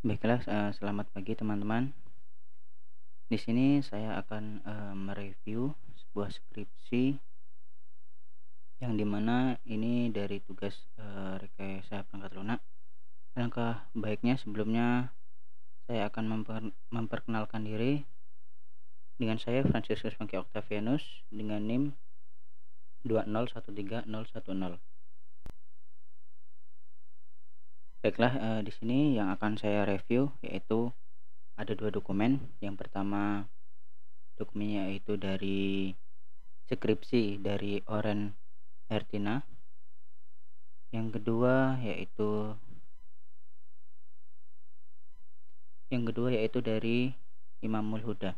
Baiklah, selamat pagi teman-teman. Di sini saya akan mereview sebuah skripsi yang dimana ini dari tugas rekayasa perangkat lunak. Alangkah baiknya sebelumnya saya akan memperkenalkan diri. Dengan saya Fransiskus Mangki Octavianus dengan NIM 2013010. Baiklah, di sini yang akan saya review yaitu ada dua dokumen. Yang pertama dokumennya yaitu dari skripsi dari Oren Hertina. Yang kedua yaitu dari Imamul Huda.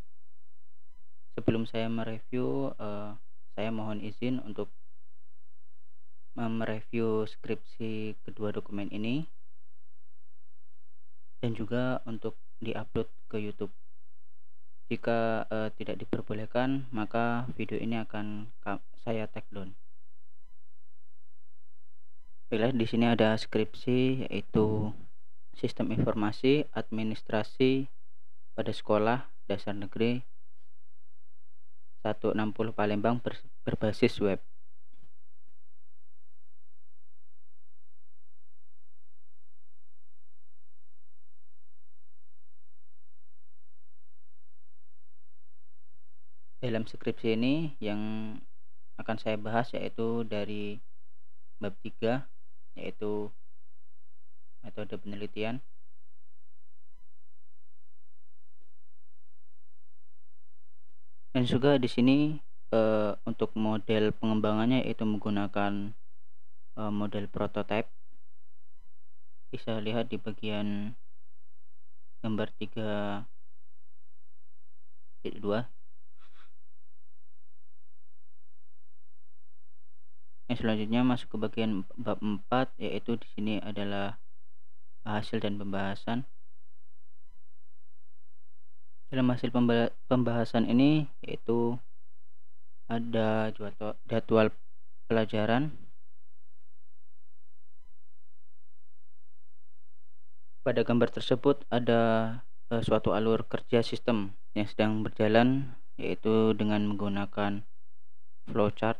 Sebelum saya mereview, saya mohon izin untuk mereview skripsi kedua dokumen ini dan juga untuk diupload ke YouTube. Jika tidak diperbolehkan, maka video ini akan saya take down. Baiklah, di sini ada skripsi yaitu Sistem Informasi Administrasi pada Sekolah Dasar Negeri 160 Palembang berbasis web. Dalam skripsi ini yang akan saya bahas yaitu dari bab 3 yaitu metode penelitian. Dan juga di sini untuk model pengembangannya yaitu menggunakan model prototype. Bisa lihat di bagian gambar 3.2. Yang selanjutnya masuk ke bagian bab 4 yaitu di sini adalah hasil dan pembahasan. Dalam hasil pembahasan ini yaitu ada jadwal pelajaran. Pada gambar tersebut ada suatu alur kerja sistem yang sedang berjalan yaitu dengan menggunakan flowchart.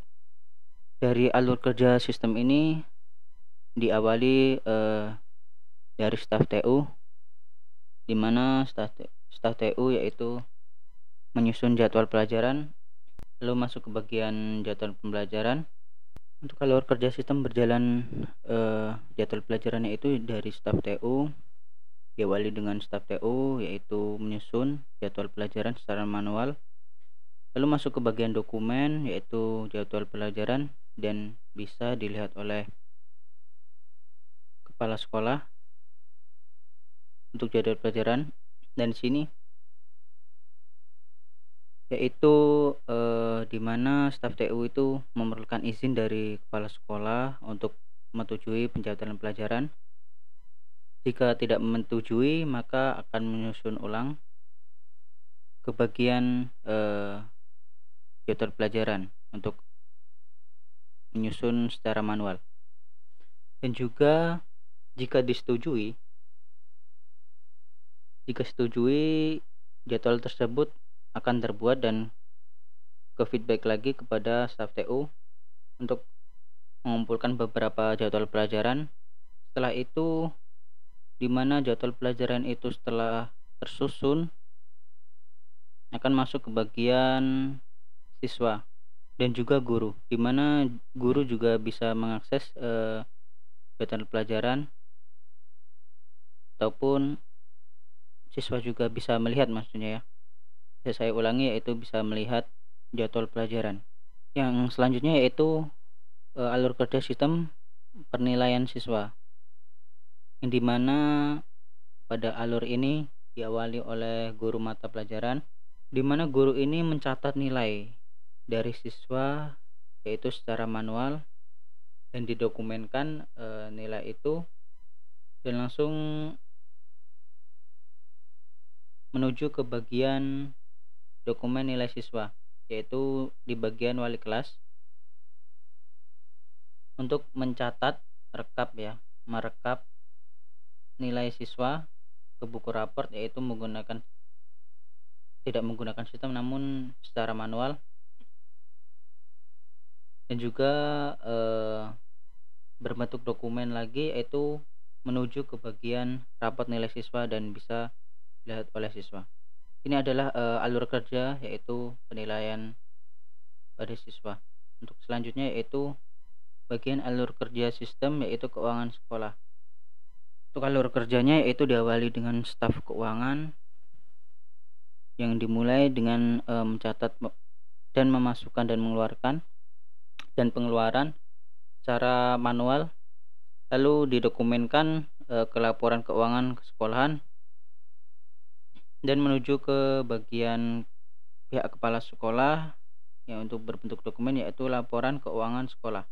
Dari alur kerja sistem ini diawali dari staf TU, di mana staf TU yaitu menyusun jadwal pelajaran, lalu masuk ke bagian jadwal pembelajaran. Untuk alur kerja sistem berjalan jadwal pelajarannya itu dari staf TU, diawali dengan staf TU yaitu menyusun jadwal pelajaran secara manual, lalu masuk ke bagian dokumen yaitu jadwal pelajaran dan bisa dilihat oleh kepala sekolah untuk jadwal pelajaran. Dan di sini yaitu di mana staf TU itu memerlukan izin dari kepala sekolah untuk menyetujui penjadwalan pelajaran. Jika tidak menyetujui, maka akan menyusun ulang ke bagian jadwal pelajaran untuk menyusun secara manual. Dan juga jika setujui jadwal tersebut akan terbuat dan ke feedback lagi kepada staf TU untuk mengumpulkan beberapa jadwal pelajaran. Setelah itu, di mana jadwal pelajaran itu setelah tersusun akan masuk ke bagian siswa dan juga guru, di mana guru juga bisa mengakses jadwal pelajaran ataupun siswa juga bisa melihat, maksudnya ya. Saya ulangi, yaitu bisa melihat jadwal pelajaran. Yang selanjutnya yaitu alur kerja sistem penilaian siswa, yang dimana pada alur ini diawali oleh guru mata pelajaran, di mana guru ini mencatat nilai dari siswa yaitu secara manual dan didokumenkan nilai itu, dan langsung menuju ke bagian dokumen nilai siswa yaitu di bagian wali kelas untuk mencatat merekap nilai siswa ke buku raport, yaitu tidak menggunakan sistem namun secara manual, dan juga berbentuk dokumen lagi, yaitu menuju ke bagian rapot nilai siswa dan bisa dilihat oleh siswa. Ini adalah alur kerja, yaitu penilaian pada siswa. Untuk selanjutnya yaitu bagian alur kerja sistem, yaitu keuangan sekolah. Untuk alur kerjanya yaitu diawali dengan staf keuangan yang dimulai dengan mencatat dan memasukkan dan mengeluarkan dan pengeluaran secara manual, lalu didokumenkan ke laporan keuangan ke sekolahan dan menuju ke bagian pihak kepala sekolah yang untuk berbentuk dokumen, yaitu laporan keuangan sekolah.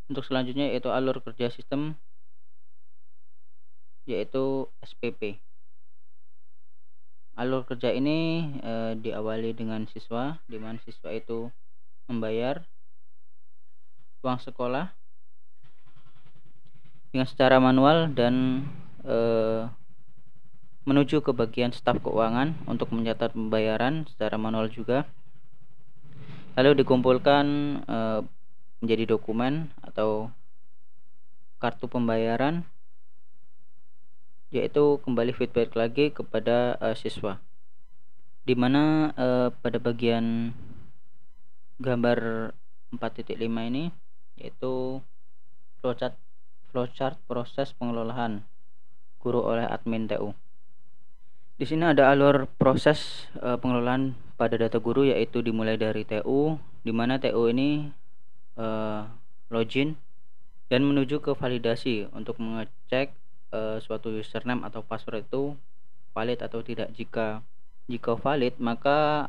Untuk selanjutnya yaitu alur kerja sistem, yaitu SPP. Alur kerja ini diawali dengan siswa, di mana siswa itu membayar uang sekolah dengan secara manual dan menuju ke bagian staf keuangan untuk mencatat pembayaran secara manual juga, lalu dikumpulkan menjadi dokumen atau kartu pembayaran, yaitu kembali feedback lagi kepada siswa, di mana pada bagian gambar 4.5 ini yaitu flowchart proses pengelolaan guru oleh admin TU. Di sini ada alur proses pengelolaan pada data guru, yaitu dimulai dari TU, di mana TU ini login dan menuju ke validasi untuk mengecek suatu username atau password itu valid atau tidak. Jika valid, maka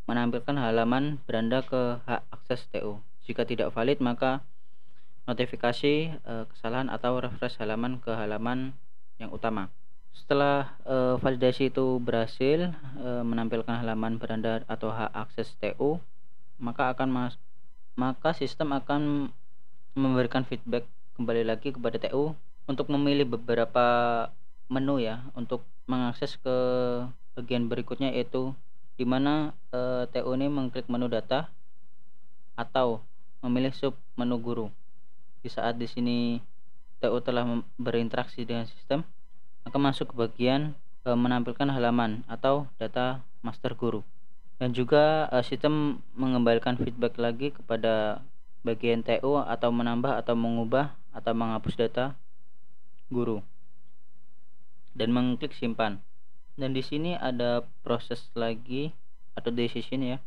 menampilkan halaman beranda ke hak akses TU. Jika tidak valid, maka notifikasi kesalahan atau refresh halaman ke halaman yang utama. Setelah validasi itu berhasil menampilkan halaman beranda atau hak akses TU, maka sistem akan memberikan feedback kembali lagi kepada TU untuk memilih beberapa menu ya untuk mengakses ke bagian berikutnya, yaitu di mana TU ini mengklik menu data atau memilih sub menu guru. Di saat di sini TU telah berinteraksi dengan sistem, maka masuk ke bagian menampilkan halaman atau data master guru, dan juga sistem mengembalikan feedback lagi kepada bagian TU atau menambah atau mengubah atau menghapus data guru dan mengklik simpan. Dan di sini ada proses lagi atau decision ya.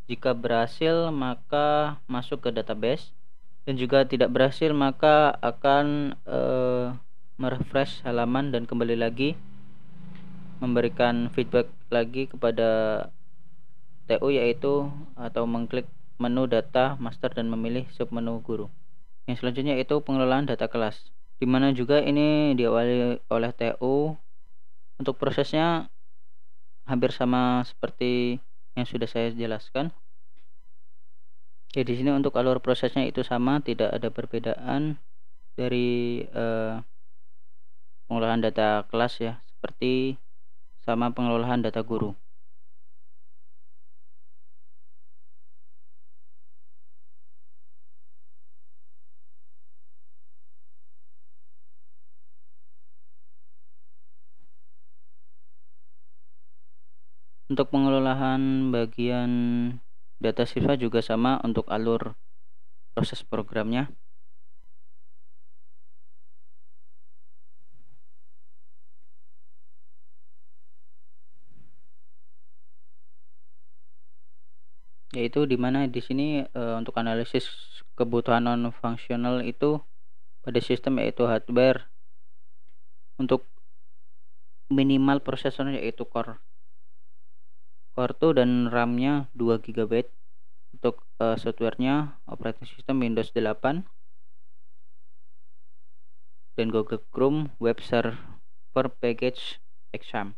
Jika berhasil maka masuk ke database, dan juga tidak berhasil maka akan merefresh halaman dan kembali lagi memberikan feedback lagi kepada TU, yaitu atau mengklik menu data master dan memilih sub menu guru. Yang selanjutnya itu pengelolaan data kelas, di mana juga ini diawali oleh TU. Untuk prosesnya hampir sama seperti yang sudah saya jelaskan. Ya, di sini untuk alur prosesnya itu sama, tidak ada perbedaan dari pengelolaan data kelas ya, seperti sama pengelolaan data guru. Untuk pengelolaan bagian data siswa juga sama untuk alur proses programnya. Yaitu dimana di sini untuk analisis kebutuhan non fungsional itu pada sistem, yaitu hardware. Untuk minimal prosesor yaitu core 2 dan RAM-nya 2 GB. Untuk softwarenya operating system Windows 8 dan Google Chrome Web Server Package Exam.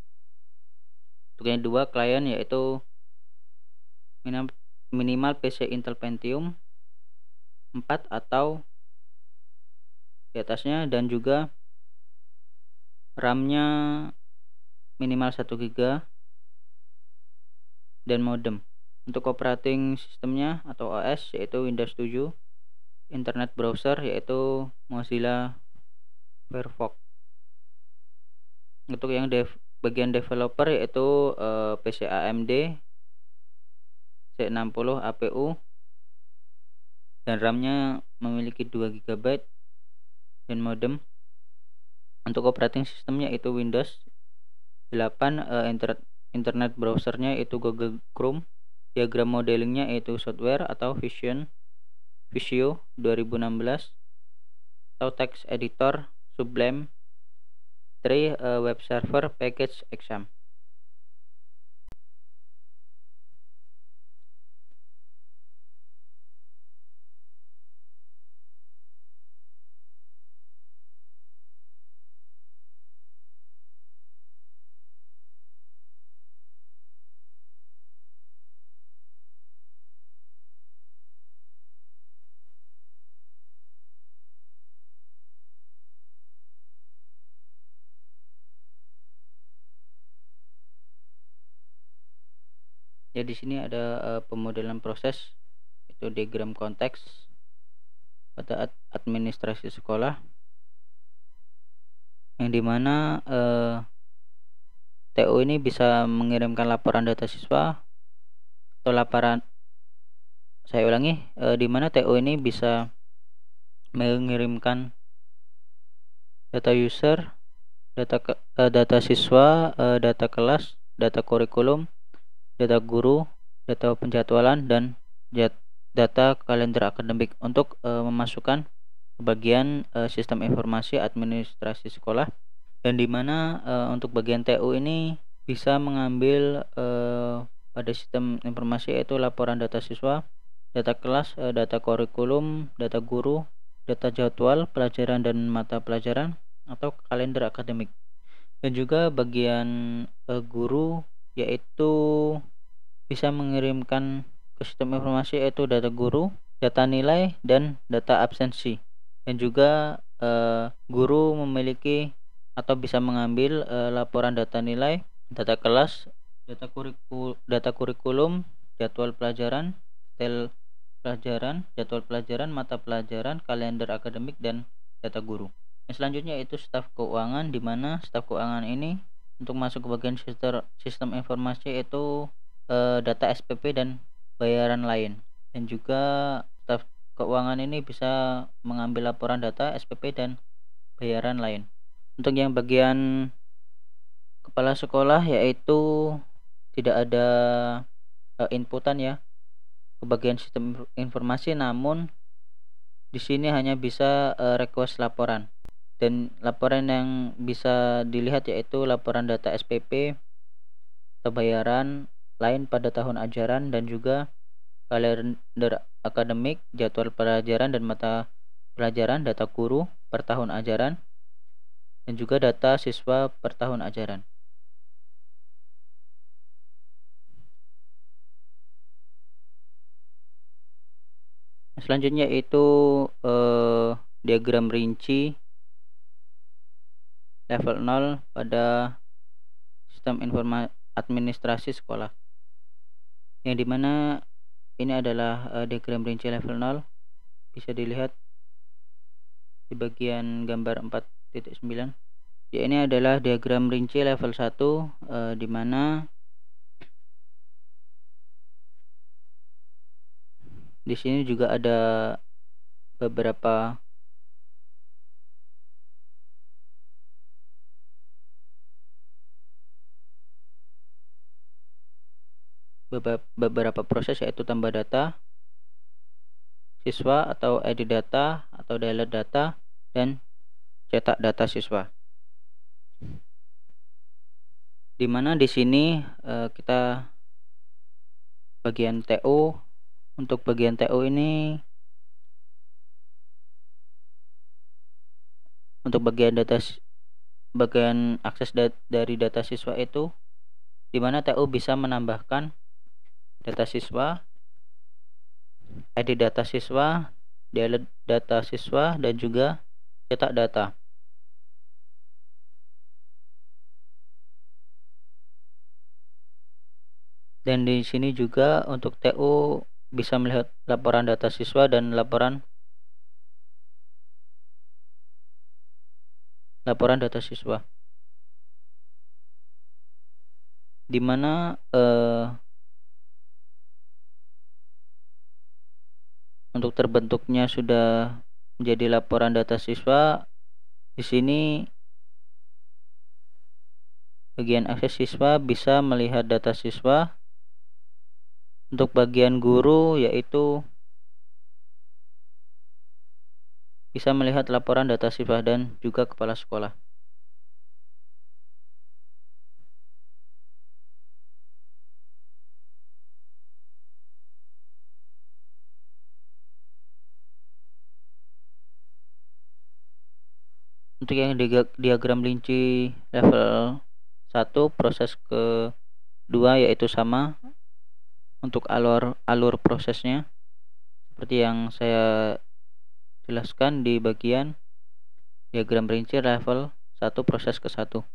Untuk yang kedua klien yaitu minimal PC Intel Pentium 4 atau di atasnya, dan juga RAM-nya minimal 1 GB dan modem. Untuk operating sistemnya atau OS yaitu Windows 7, internet browser yaitu Mozilla Firefox. Untuk yang bagian developer yaitu PC AMD C60 APU dan RAM-nya memiliki 2 GB dan modem. Untuk operating sistemnya itu Windows 8, internet browsernya itu Google Chrome, diagram modelingnya itu software atau Visio 2016, atau text editor Sublime 3, web server package exam. Ya, di sini ada pemodelan proses, itu diagram konteks pada administrasi sekolah, yang dimana TU ini bisa mengirimkan laporan data siswa atau dimana TU ini bisa mengirimkan data user, data siswa, data kelas, data kurikulum, data guru, data penjadwalan, dan data kalender akademik untuk memasukkan ke bagian sistem informasi administrasi sekolah, dan dimana untuk bagian TU ini bisa mengambil pada sistem informasi yaitu laporan data siswa, data kelas, data kurikulum, data guru, data jadwal pelajaran dan mata pelajaran atau kalender akademik. Dan juga bagian guru yaitu bisa mengirimkan ke sistem informasi yaitu data guru, data nilai, dan data absensi. Dan juga guru memiliki atau bisa mengambil laporan data nilai, data kelas, data kurikulum, jadwal pelajaran, jadwal pelajaran, mata pelajaran, kalender akademik, dan data guru. Yang selanjutnya itu staf keuangan, di mana staf keuangan ini untuk masuk ke bagian sistem informasi itu data SPP dan bayaran lain. Dan juga staf keuangan ini bisa mengambil laporan data SPP dan bayaran lain. Untuk yang bagian kepala sekolah yaitu tidak ada inputan ya ke bagian sistem informasi, namun di sini hanya bisa request laporan. Dan laporan yang bisa dilihat yaitu laporan data SPP atau bayaran lain pada tahun ajaran, dan juga kalender akademik, jadwal pelajaran dan mata pelajaran, data guru per tahun ajaran, dan juga data siswa per tahun ajaran. Selanjutnya itu diagram rinci level 0 pada sistem informasi administrasi sekolah, yang dimana ini adalah diagram rinci level 0, bisa dilihat di bagian gambar 4.9. Ya, ini adalah diagram rinci level 1 di mana di sini juga ada beberapa proses, yaitu tambah data siswa atau edit data atau delete data, dan cetak data siswa. Dimana di sini kita bagian TU, untuk bagian TU ini untuk bagian akses dari data siswa itu, dimana TU bisa menambahkan data siswa, edit data siswa, delete data siswa, dan juga cetak data. Dan di sini juga untuk TU bisa melihat laporan data siswa dan laporan data siswa, di mana untuk terbentuknya sudah menjadi laporan data siswa. Di sini bagian akses siswa bisa melihat data siswa. Untuk bagian guru yaitu bisa melihat laporan data siswa dan juga kepala sekolah. Untuk yang diagram linci level 1 proses kedua yaitu sama untuk alur prosesnya seperti yang saya jelaskan di bagian diagram rinci level 1 proses ke-1.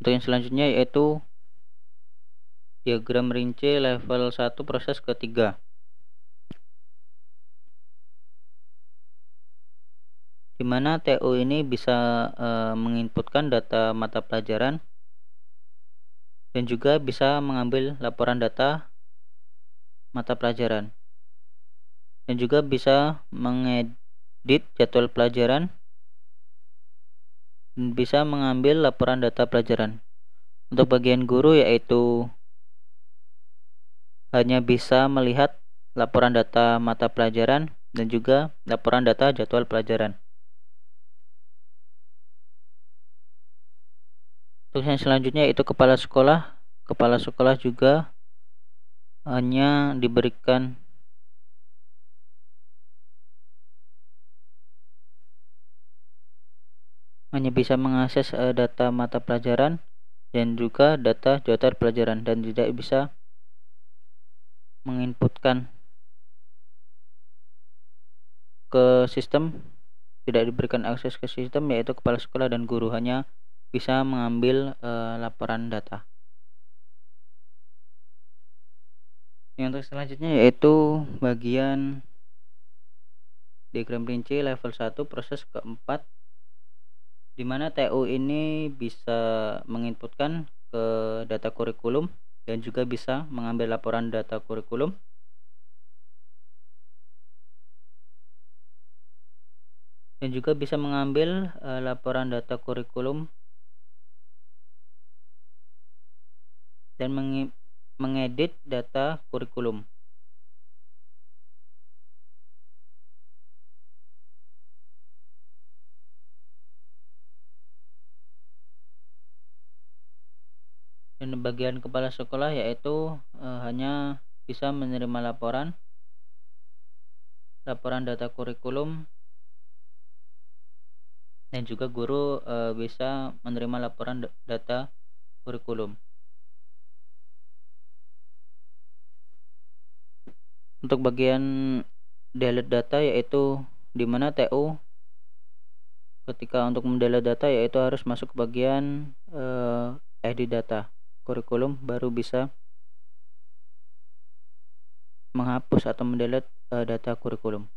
Untuk yang selanjutnya yaitu diagram rinci level 1 proses ke-3, di mana TU ini bisa menginputkan data mata pelajaran dan juga bisa mengambil laporan data mata pelajaran dan juga bisa mengedit jadwal pelajaran dan bisa mengambil laporan data pelajaran. Untuk bagian guru yaitu hanya bisa melihat laporan data mata pelajaran dan juga laporan data jadwal pelajaran. Untuk yang selanjutnya yaitu kepala sekolah. Kepala sekolah juga hanya diberikan bisa mengakses data mata pelajaran dan juga data jadwal pelajaran dan tidak bisa menginputkan ke sistem, tidak diberikan akses ke sistem, yaitu kepala sekolah dan guru hanya bisa mengambil laporan data. Yang selanjutnya yaitu bagian diagram rinci level 1 proses ke-4, di mana TU ini bisa menginputkan ke data kurikulum dan juga bisa mengambil laporan data kurikulum dan juga bisa mengambil laporan data kurikulum dan mengedit data kurikulum. Dan bagian kepala sekolah yaitu hanya bisa menerima laporan data kurikulum dan juga guru bisa menerima laporan data kurikulum. Untuk bagian delete data yaitu di mana TU ketika untuk mendelete data yaitu harus masuk ke bagian edit data kurikulum baru bisa menghapus atau mendelete data kurikulum.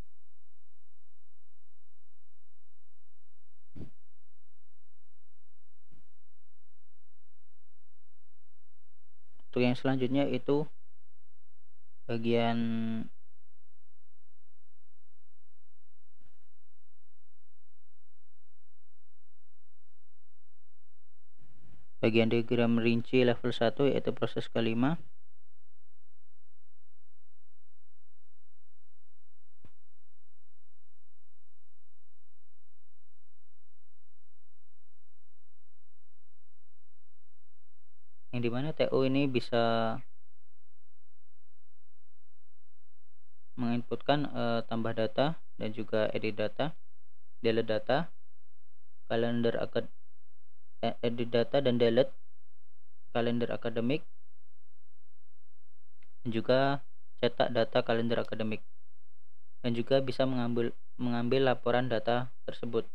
Untuk yang selanjutnya itu bagian diagram rinci level 1 yaitu proses ke-5. Yang dimana TU ini bisa menginputkan tambah data dan juga edit data, delete data, kalender edit data dan delete kalender akademik, dan juga cetak data kalender akademik, dan juga bisa mengambil laporan data tersebut.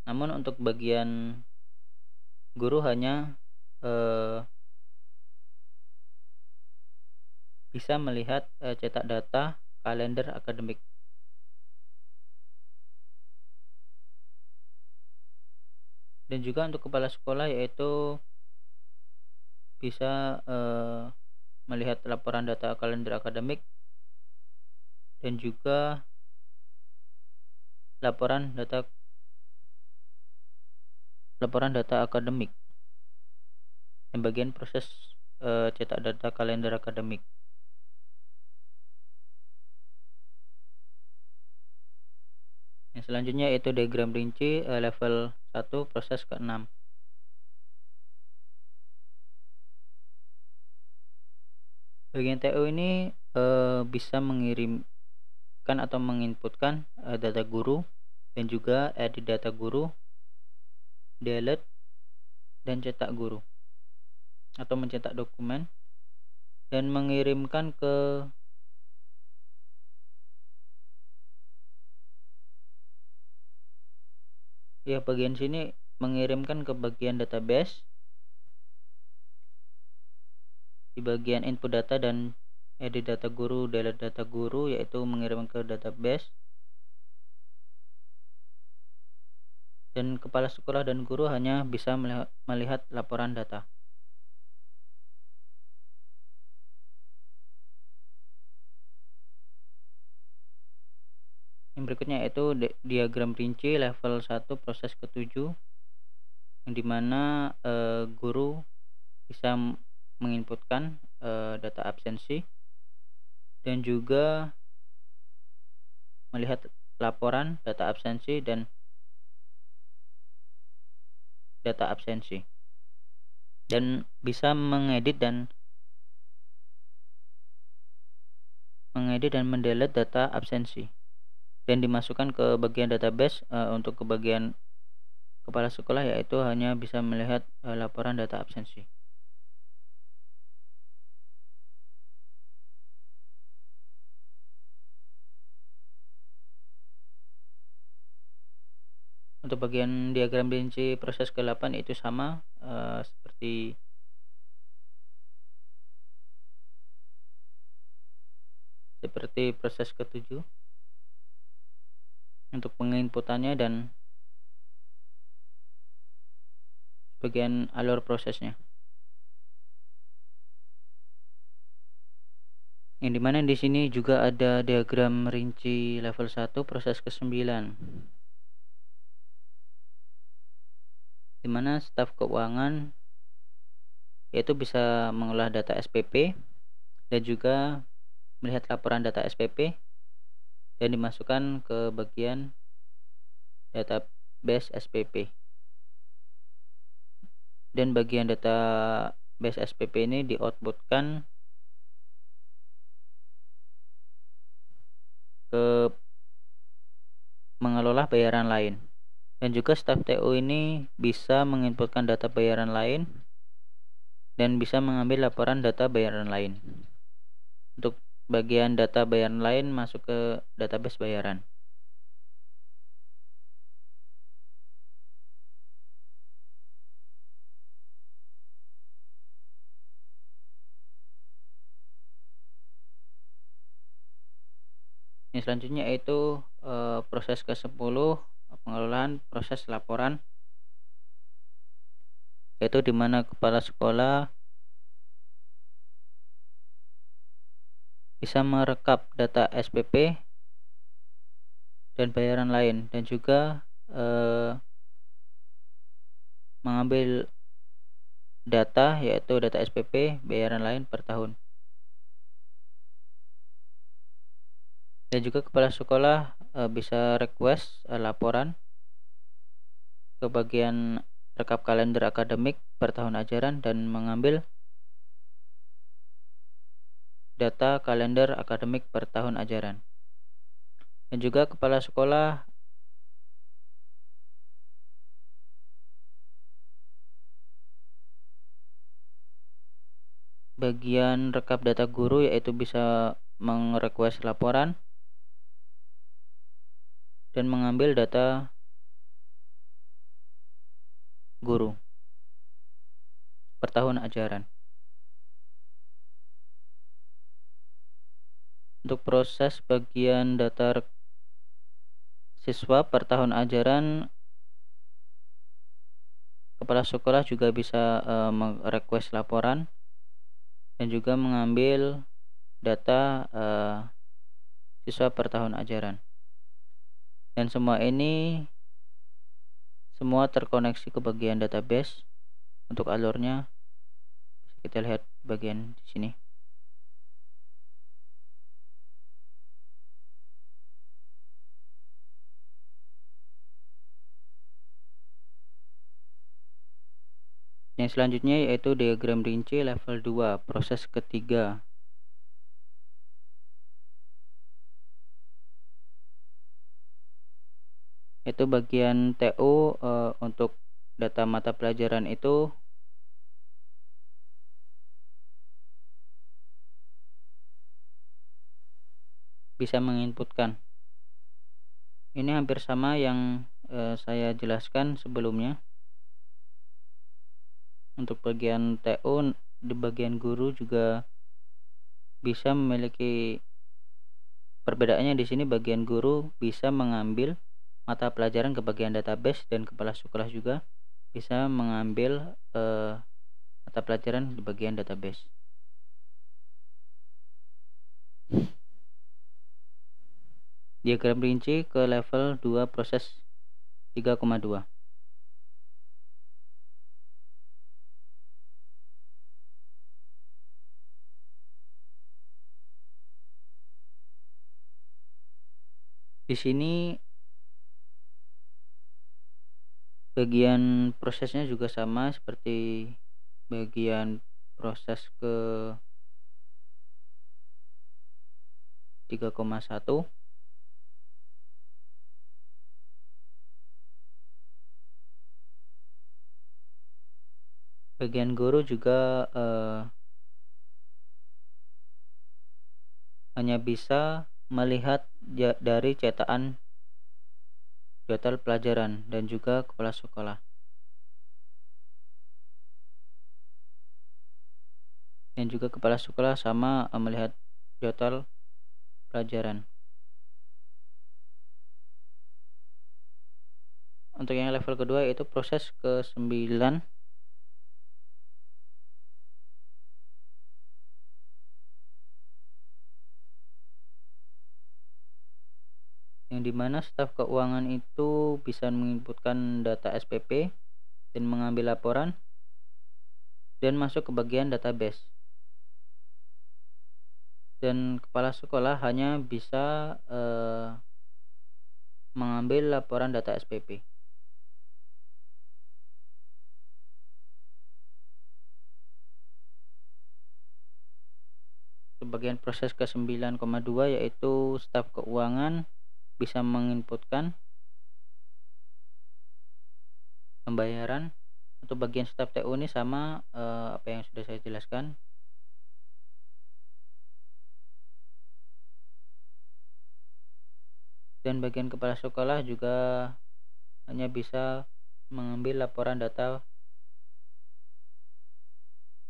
Namun untuk bagian guru hanya bisa melihat cetak data kalender akademik. Dan juga untuk kepala sekolah yaitu bisa melihat laporan data kalender akademik dan juga laporan data akademik dan bagian proses cetak data kalender akademik. Yang selanjutnya yaitu diagram rinci level 1 proses ke-6. Bagian TO ini bisa mengirimkan atau menginputkan data guru dan juga edit data guru, delete, dan cetak guru atau mencetak dokumen dan mengirimkan ke bagian sini mengirimkan ke bagian database. Di bagian input data dan edit data guru, delete data guru yaitu mengirim ke database. Dan kepala sekolah dan guru hanya bisa melihat laporan data. Yang berikutnya yaitu diagram rinci level 1 proses ke-7, yang dimana guru bisa menginputkan data absensi dan juga melihat laporan data absensi dan data absensi, dan bisa mengedit dan mendelete data absensi dan dimasukkan ke bagian database. Untuk ke bagian kepala sekolah yaitu hanya bisa melihat laporan data absensi. Untuk bagian diagram rinci proses ke-8 itu sama seperti proses ke-7 untuk penginputannya dan bagian alur prosesnya, yang dimana di sini juga ada diagram rinci level 1 proses ke-9, dimana staf keuangan yaitu bisa mengolah data SPP dan juga melihat laporan data SPP dan dimasukkan ke bagian database SPP. Dan bagian database SPP ini di-outputkan ke mengelola bayaran lain. Dan juga staf TO ini bisa menginputkan data bayaran lain dan bisa mengambil laporan data bayaran lain. Untuk bagian data bayaran lain masuk ke database bayaran. Yang selanjutnya yaitu proses ke-10 pengelolaan proses laporan, yaitu dimana kepala sekolah bisa merekap data SPP dan bayaran lain dan juga mengambil data yaitu data SPP bayaran lain per tahun. Dan juga kepala sekolah bisa request laporan ke bagian rekap kalender akademik per tahun ajaran dan mengambil data kalender akademik per tahun ajaran. Dan juga kepala sekolah bagian rekap data guru, yaitu bisa meng-request laporan dan mengambil data guru per tahun ajaran. Untuk proses bagian data siswa per tahun ajaran, kepala sekolah juga bisa merequest laporan dan juga mengambil data siswa per tahun ajaran. Dan semua ini terkoneksi ke bagian database. Untuk alurnya bisa kita lihat bagian di sini. Yang selanjutnya yaitu diagram rinci level 2, proses ketiga. Itu bagian TU untuk data mata pelajaran itu bisa menginputkan. Ini hampir sama yang saya jelaskan sebelumnya. Untuk bagian TU di bagian guru juga bisa memiliki perbedaannya. Di sini bagian guru bisa mengambil mata pelajaran ke bagian database dan kepala sekolah juga bisa mengambil mata pelajaran di bagian database. Diagram rinci ke level 2 proses 3,2. Di sini bagian prosesnya juga sama seperti bagian proses ke 3,1. Bagian guru juga hanya bisa melihat dari cetakan jadwal pelajaran dan juga kepala sekolah. Dan juga kepala sekolah sama melihat jadwal pelajaran. Untuk yang level kedua yaitu proses ke-9. Yang dimana staf keuangan itu bisa menginputkan data SPP dan mengambil laporan dan masuk ke bagian database. Dan kepala sekolah hanya bisa mengambil laporan data SPP. Bagian proses ke-9,2 yaitu staf keuangan bisa menginputkan pembayaran. Untuk bagian staf TU ini sama apa yang sudah saya jelaskan. Dan bagian kepala sekolah juga hanya bisa mengambil laporan data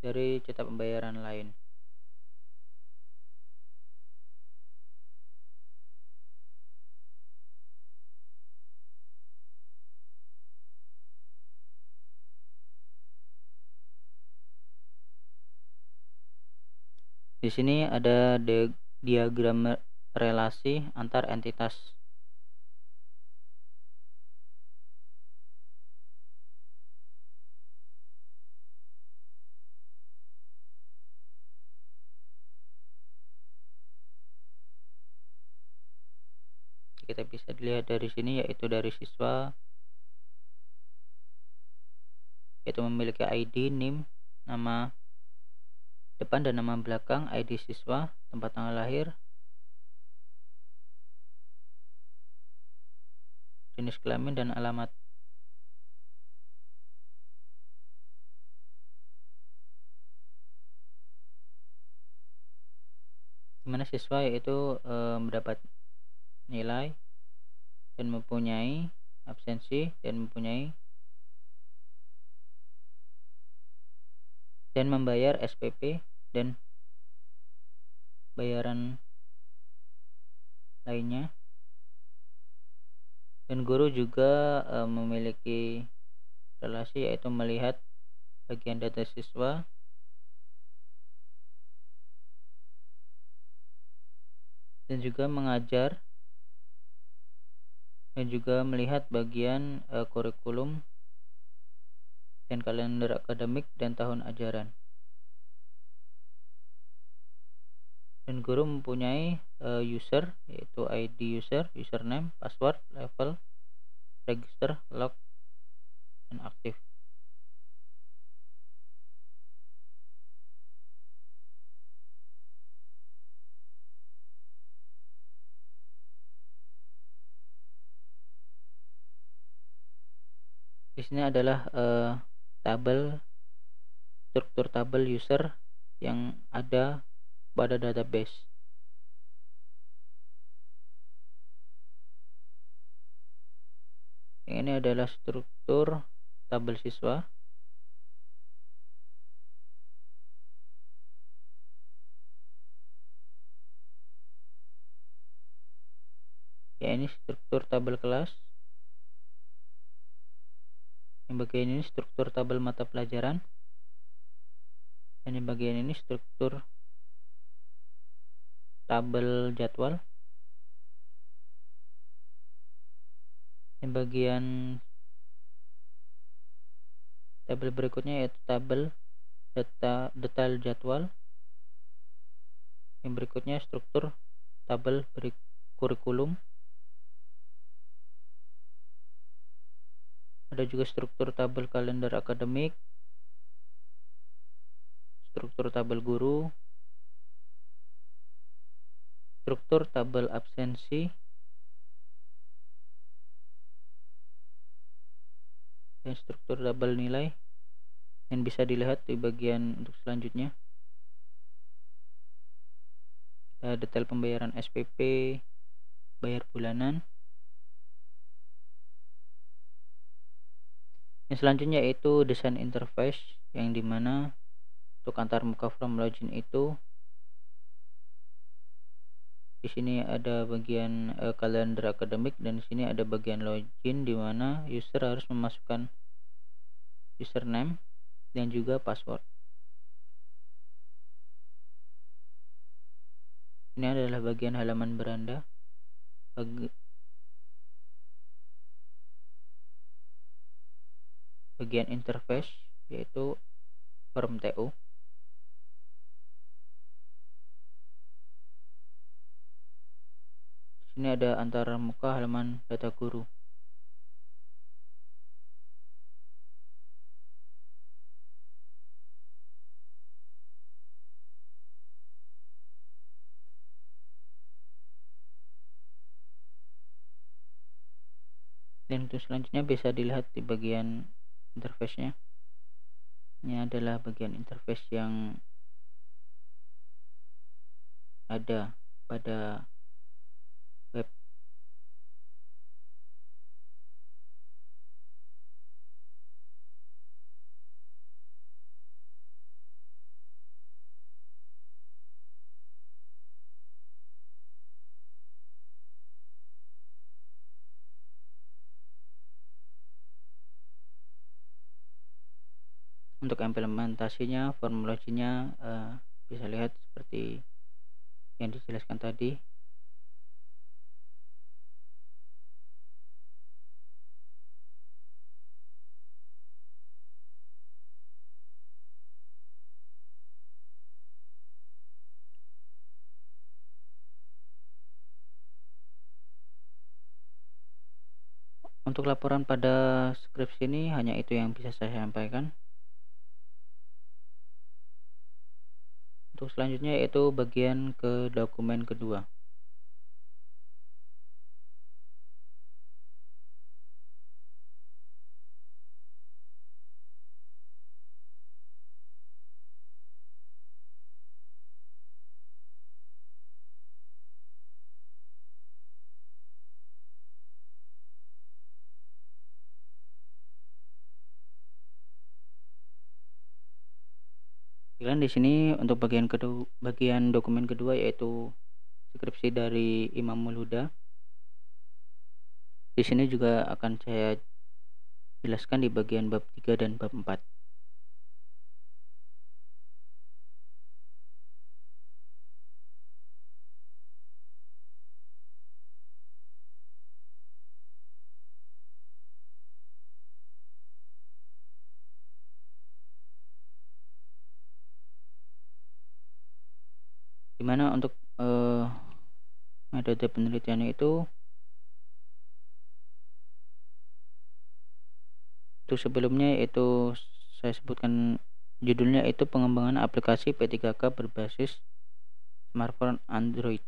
dari cetak pembayaran lain. Di sini ada diagram relasi antar entitas. Kita bisa dilihat dari sini yaitu dari siswa, yaitu memiliki ID, NIM, nama depan dan nama belakang, ID siswa, tempat tanggal lahir, jenis kelamin dan alamat. di mana siswa yaitu mendapat nilai dan mempunyai absensi dan membayar SPP dan bayaran lainnya. Dan guru juga memiliki relasi, yaitu melihat bagian data siswa dan juga mengajar, dan juga melihat bagian kurikulum dan kalender akademik dan tahun ajaran. Dan guru mempunyai user, yaitu ID user, username, password, level, register, log, dan aktif. Di sini adalah struktur tabel user yang ada pada database. Yang ini adalah struktur tabel siswa. Ya, ini struktur tabel kelas. Yang bagian ini struktur tabel mata pelajaran. Dan yang bagian ini struktur tabel jadwal. Yang bagian tabel berikutnya yaitu tabel detail jadwal. Yang berikutnya struktur tabel kurikulum. Ada juga struktur tabel kalender akademik, struktur tabel guru, struktur tabel absensi, dan struktur tabel nilai yang bisa dilihat di bagian untuk selanjutnya. Detail pembayaran SPP, bayar bulanan. Yang selanjutnya yaitu desain interface, yang dimana untuk antar muka form login itu di sini ada bagian kalender akademik, dan di sini ada bagian login di mana user harus memasukkan username dan juga password. Ini adalah bagian halaman beranda. Bagian interface yaitu form TU. Di sini ada antara muka halaman data guru. Dan untuk selanjutnya bisa dilihat di bagian interface-nya. Ini adalah bagian interface yang ada pada web. Untuk implementasinya, formulasinya bisa lihat seperti yang dijelaskan tadi. Untuk laporan pada skripsi ini hanya itu yang bisa saya sampaikan. Untuk selanjutnya yaitu bagian ke dokumen kedua. Kemudian di sini untuk bagian dokumen kedua yaitu skripsi dari Imamul Huda. Di sini juga akan saya jelaskan di bagian bab 3 dan bab 4. Dimana untuk metode penelitiannya itu sebelumnya yaitu saya sebutkan judulnya itu pengembangan aplikasi P3K berbasis smartphone Android.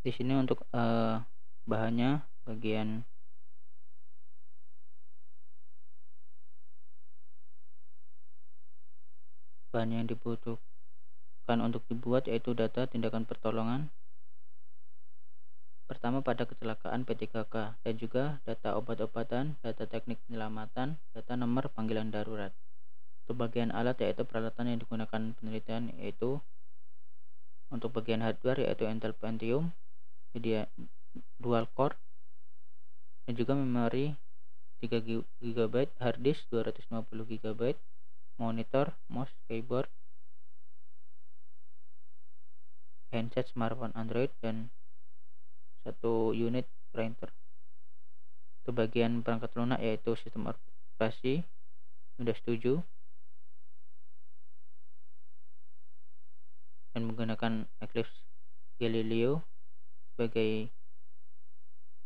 Di sini untuk bahannya bagian bahan yang dibutuhkan untuk dibuat yaitu data tindakan pertolongan pertama pada kecelakaan P3K dan juga data obat-obatan, data teknik penyelamatan, data nomor panggilan darurat. Untuk bagian alat yaitu peralatan yang digunakan penelitian yaitu untuk bagian hardware yaitu Intel Pentium media dual core dan juga memori 3 GB, hard disk 250 GB, monitor, mouse, keyboard, handset smartphone Android dan 1 unit printer. Untuk bagian perangkat lunak yaitu sistem operasi Windows 7 dan menggunakan Eclipse Galileo sebagai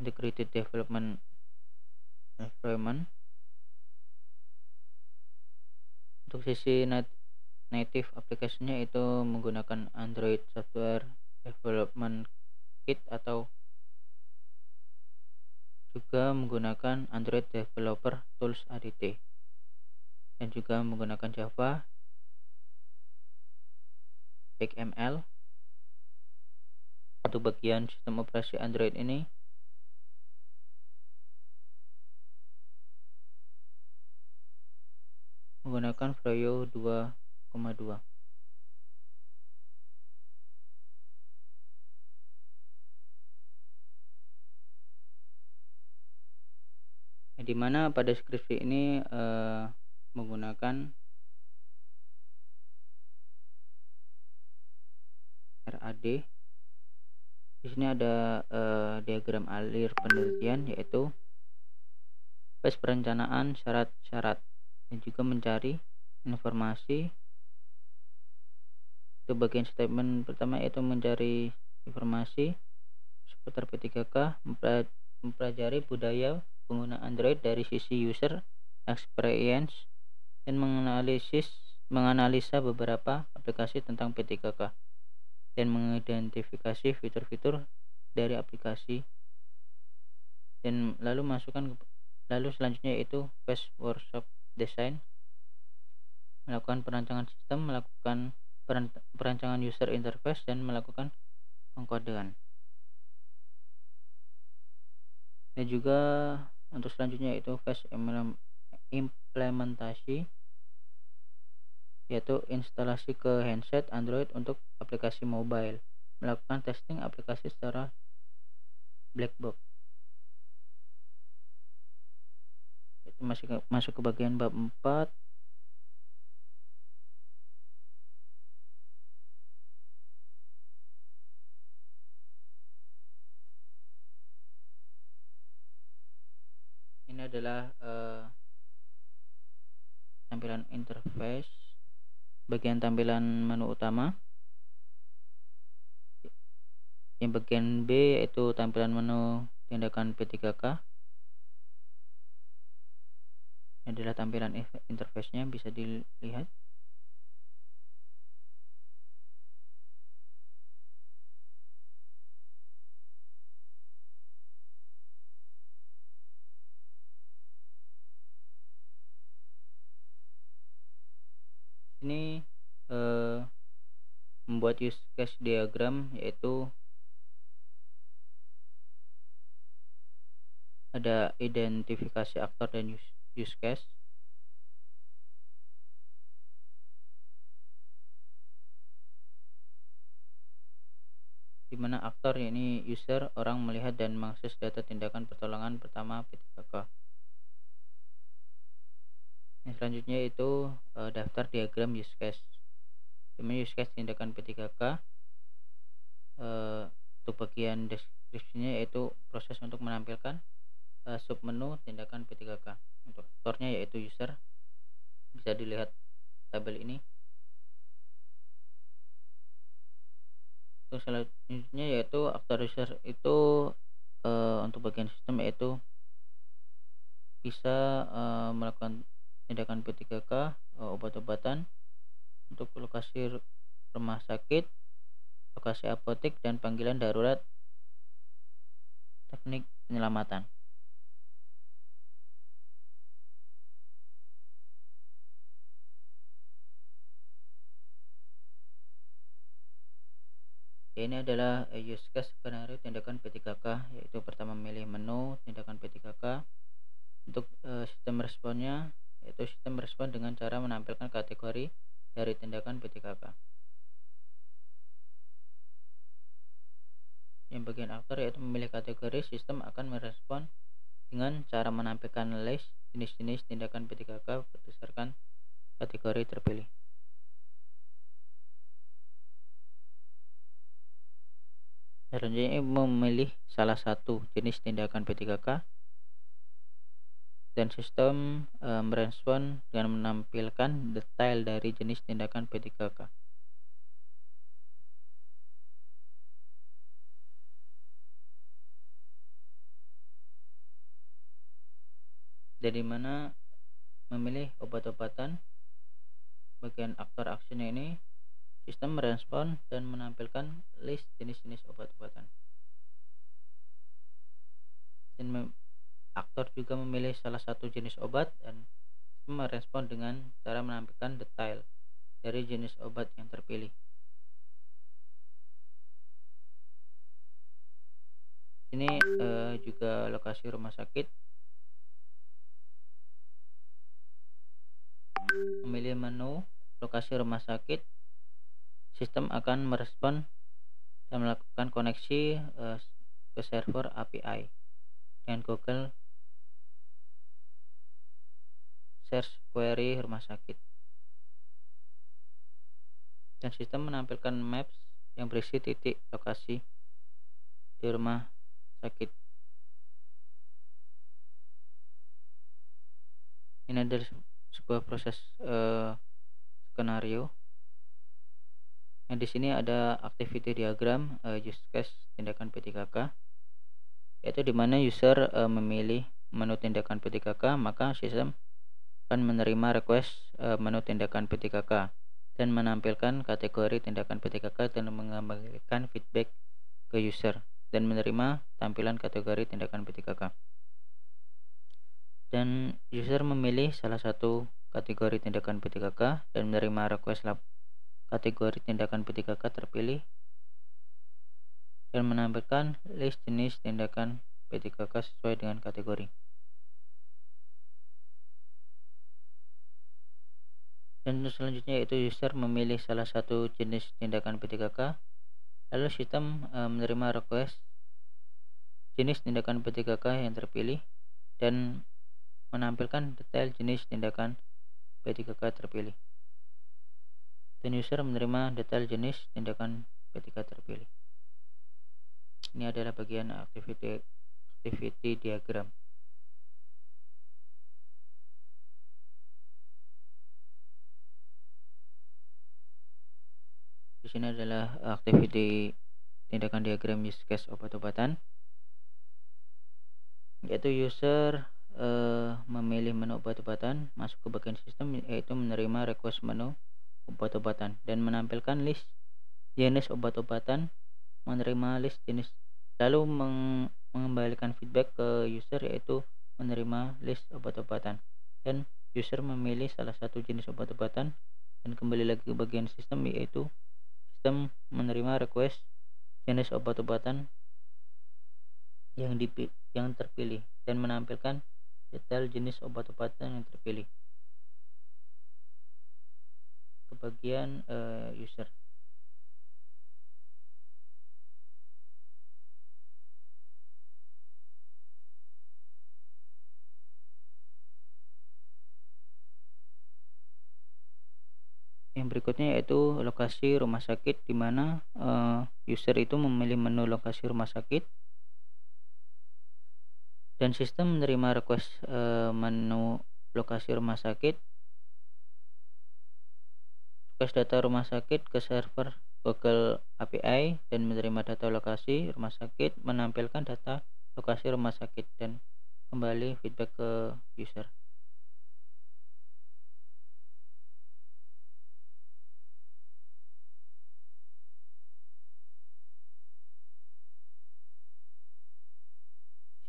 integrated development environment. Untuk sisi native aplikasinya itu menggunakan Android Software Development Kit atau juga menggunakan Android Developer Tools ADT dan juga menggunakan Java, XML. Untuk bagian sistem operasi Android ini menggunakan Freo 2,2. Di mana pada skripsi ini menggunakan RAD. Di sini ada diagram alir penelitian yaitu fase perencanaan syarat-syarat dan juga mencari informasi. Itu bagian statement pertama yaitu mencari informasi seputar P3K, mempelajari budaya pengguna Android dari sisi user experience dan menganalisa beberapa aplikasi tentang P3K dan mengidentifikasi fitur-fitur dari aplikasi dan lalu selanjutnya yaitu phase workshop design, melakukan perancangan sistem, melakukan perancangan user interface dan melakukan pengkodean. Dan juga untuk selanjutnya yaitu phase implementasi yaitu instalasi ke handset Android untuk aplikasi mobile, melakukan testing aplikasi secara black box. Itu masuk ke bagian bab 4. Ini adalah tampilan interface, bagian tampilan menu utama. Yang bagian B yaitu tampilan menu tindakan P3K. Ini adalah tampilan interface-nya, bisa dilihat. Ini membuat use case diagram, yaitu ada identifikasi aktor dan use case. Di mana aktor ini user, orang melihat dan mengakses data tindakan pertolongan pertama P3K. Yang selanjutnya itu daftar diagram use case. Di mana use case tindakan P3K untuk bagian deskripsinya yaitu proses untuk menampilkan submenu tindakan P3K. Untuk aktornya yaitu user, bisa dilihat tabel ini. Untuk selanjutnya yaitu aktor user itu untuk bagian sistem yaitu bisa melakukan tindakan P3K, obat-obatan untuk lokasi rumah sakit, lokasi apotek, dan panggilan darurat, teknik penyelamatan. Ini adalah use case skenario tindakan P3K, yaitu pertama memilih menu tindakan P3K. Untuk sistem responnya, yaitu sistem respon dengan cara menampilkan kategori dari tindakan P3K. Yang bagian aktor yaitu memilih kategori, sistem akan merespon dengan cara menampilkan list jenis-jenis tindakan P3K berdasarkan kategori terpilih. Selanjutnya memilih salah satu jenis tindakan P3K dan sistem merespon dengan menampilkan detail dari jenis tindakan P3K. Dari mana memilih obat-obatan, bagian aktor actionnya ini sistem merespon dan menampilkan list jenis-jenis obat-obatan. Dan aktor juga memilih salah satu jenis obat dan sistem merespon dengan cara menampilkan detail dari jenis obat yang terpilih. Ini juga lokasi rumah sakit. Memilih menu lokasi rumah sakit, sistem akan merespon dan melakukan koneksi ke server API dengan Google Search Query rumah sakit. Dan sistem menampilkan maps yang berisi titik lokasi di rumah sakit. Ini adalah sebuah proses skenario. Nah, di sini ada activity diagram use case tindakan P3K, yaitu di mana user memilih menu tindakan P3K, maka sistem akan menerima request menu tindakan P3K dan menampilkan kategori tindakan P3K dan mengembalikan feedback ke user dan menerima tampilan kategori tindakan P3K. Dan user memilih salah satu kategori tindakan P3K dan menerima request kategori tindakan P3K terpilih dan menampilkan list jenis tindakan P3K sesuai dengan kategori. Dan selanjutnya yaitu user memilih salah satu jenis tindakan P3K, lalu sistem menerima request jenis tindakan P3K yang terpilih dan menampilkan detail jenis tindakan P3K terpilih. Dan user menerima detail jenis tindakan P3K terpilih. Ini adalah bagian activity diagram. Di sini adalah activity tindakan diagram use case obat-obatan, yaitu user memilih menu obat-obatan, masuk ke bagian sistem, yaitu menerima request menu obat-obatan dan menampilkan list jenis obat-obatan, menerima list jenis, lalu mengembalikan feedback ke user, yaitu menerima list obat-obatan, dan user memilih salah satu jenis obat-obatan dan kembali lagi ke bagian sistem, yaitu sistem menerima request jenis obat-obatan yang terpilih dan menampilkan detail jenis obat-obatan yang terpilih ke bagian user. Yang berikutnya yaitu lokasi rumah sakit, di mana user itu memilih menu lokasi rumah sakit dan sistem menerima request menu lokasi rumah sakit, request data rumah sakit ke server Google API dan menerima data lokasi rumah sakit, menampilkan data lokasi rumah sakit dan kembali feedback ke user.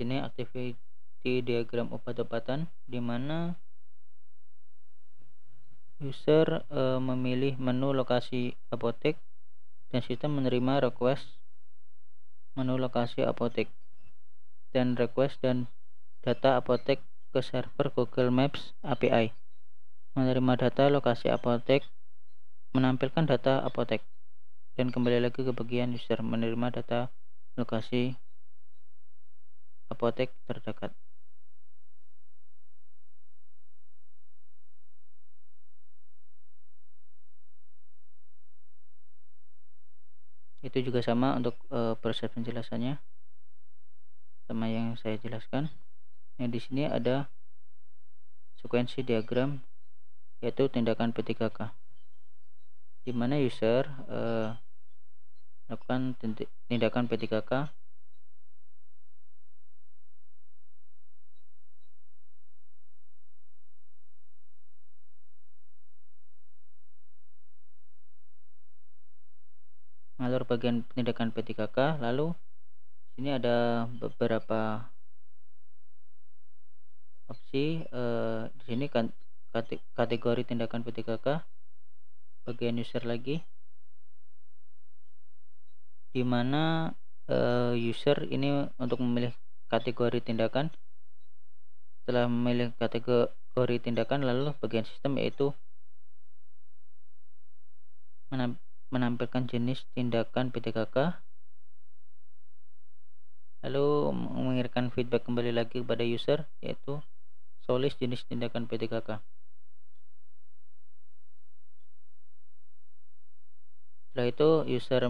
Sini activity diagram obat-obatan, di mana user memilih menu lokasi apotek dan sistem menerima request menu lokasi apotek dan request dan data apotek ke server Google Maps API, menerima data lokasi apotek, menampilkan data apotek dan kembali lagi ke bagian user, menerima data lokasi apotek terdekat. Itu juga sama untuk proses penjelasannya sama yang saya jelaskan. Nah, di sini ada sekuensi diagram, yaitu tindakan P3K, di mana user melakukan tindakan P3K mengatur bagian tindakan P3K. Lalu sini ada beberapa opsi. Di sini kan kategori tindakan P3K, bagian user lagi, di mana user ini untuk memilih kategori tindakan. Setelah memilih kategori tindakan, lalu bagian sistem yaitu menampilkan jenis tindakan P3K, lalu mengirimkan feedback kembali lagi kepada user, yaitu show list jenis tindakan P3K. Setelah itu user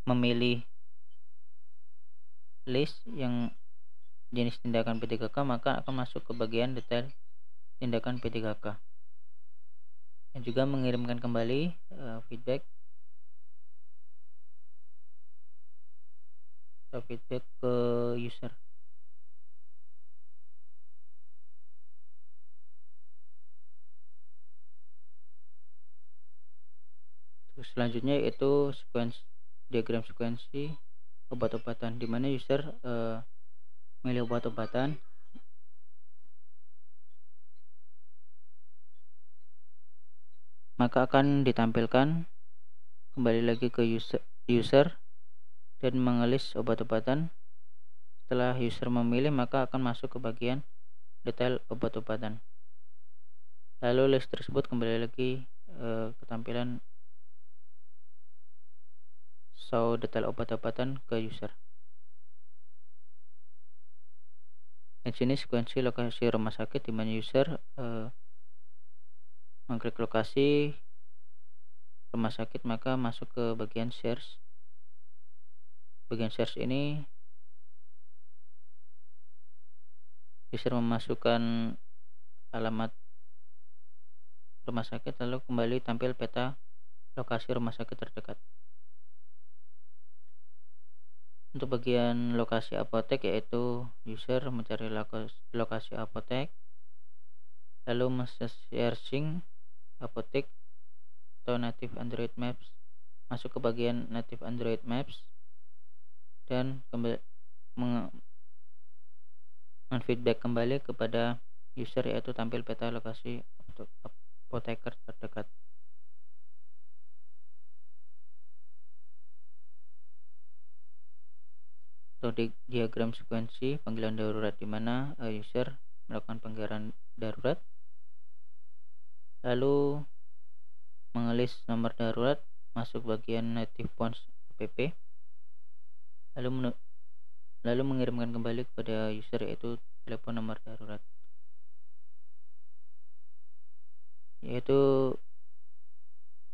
memilih list yang jenis tindakan P3K, maka akan masuk ke bagian detail tindakan P3K dan juga mengirimkan kembali feedback ke user. Terus selanjutnya yaitu diagram sekuensi obat-obatan, di mana user memilih obat-obatan, maka akan ditampilkan kembali lagi ke user dan mengelis obat-obatan. Setelah user memilih, maka akan masuk ke bagian detail obat-obatan. Lalu list tersebut kembali lagi ke tampilan show detail obat-obatan ke user. Di sini sekuensi lokasi rumah sakit, di mana user mengklik lokasi rumah sakit, maka masuk ke bagian search. Bagian search ini user memasukkan alamat rumah sakit, lalu kembali tampil peta lokasi rumah sakit terdekat. Untuk bagian lokasi apotek, yaitu user mencari lokasi apotek, lalu searching apotek atau native Android Maps, masuk ke bagian native Android Maps dan men-feedback kembali kepada user, yaitu tampil peta lokasi apoteker terdekat. Atau diagram sekuensi panggilan darurat, di mana user melakukan panggilan darurat, lalu mengelis nomor darurat, masuk bagian native phones app, lalu mengirimkan kembali kepada user, yaitu telepon nomor darurat. Yaitu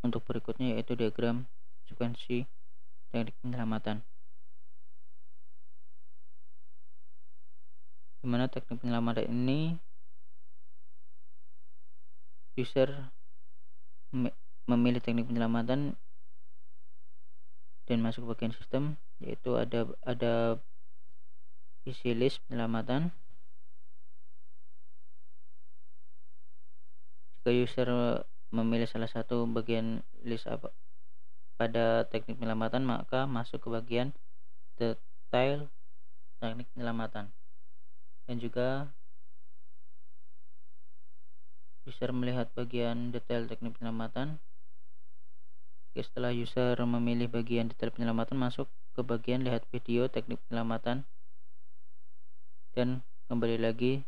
untuk berikutnya, yaitu diagram sekuensi teknik penyelamatan, di mana teknik penyelamatan ini user memilih teknik penyelamatan dan masuk ke bagian sistem, yaitu ada isi list penyelamatan. Jika user memilih salah satu bagian list pada teknik penyelamatan, maka masuk ke bagian detail teknik penyelamatan. Dan juga user melihat bagian detail teknik penyelamatan. Setelah user memilih bagian detail penyelamatan, masuk ke bagian lihat video teknik penyelamatan dan kembali lagi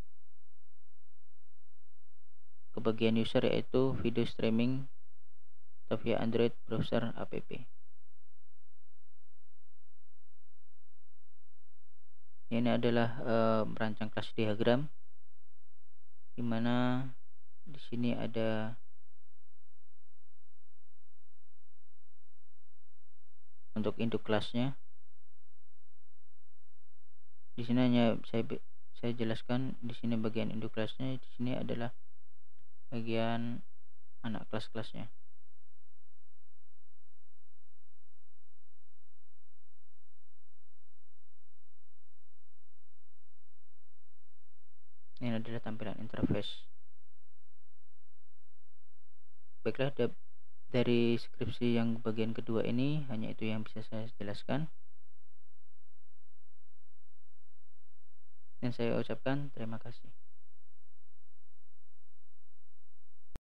ke bagian user, yaitu video streaming atau via Android browser app. Ini adalah merancang kelas diagram, di mana di sini ada untuk induk kelasnya. Di sini hanya saya jelaskan di sini bagian induk kelasnya. Di sini adalah bagian anak kelas-kelasnya. Ini adalah tampilan interface. Baiklah, dari skripsi yang bagian kedua ini hanya itu yang bisa saya jelaskan, dan saya ucapkan terima kasih.